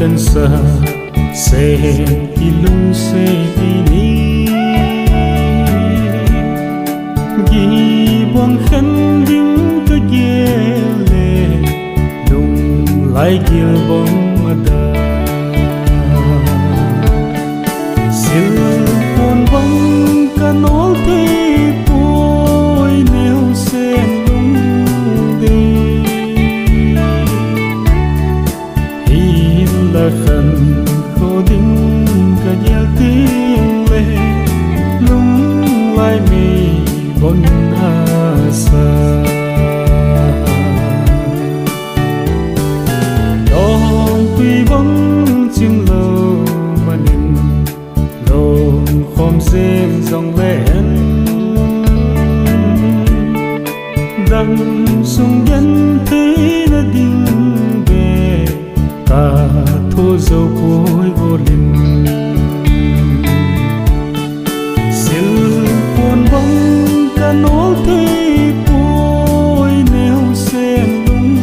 kan sa se ilung se tini gi buang khan ding to yele lung lai gil bong ada sil pon bong kanol te poi neu sen lung de hin la khan ko ding ka yel ting le lung lai mi bon asa dong tui bong chim lo manin lom khom sem dòng len đằng sung nhân thấy nó đinh về ta thô dâu cối vô linh sil buồn bóng cả nốt thế bôi neo sen lung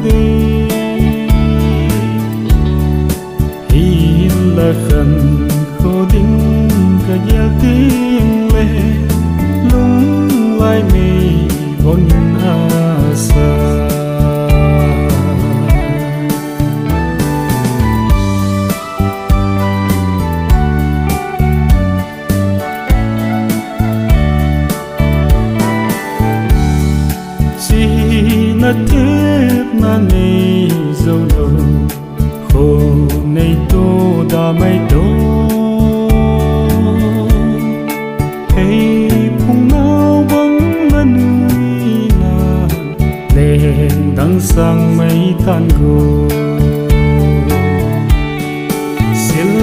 đê hin là khẩn khô đinh cả gieo tiếng lệ lung lai mê bon asa na tiếp na nei dâu đầu khô nei tô đa mây tô hey phung nao bóng na nuôi na lên đằng sang mây tan gồ sil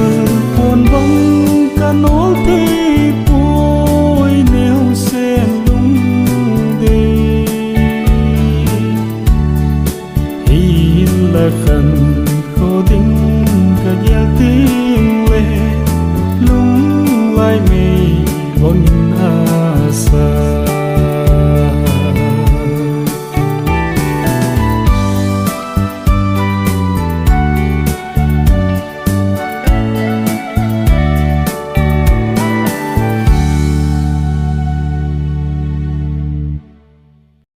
buồn bóng cả nốt thế bôi neo sen lung đê là khẩn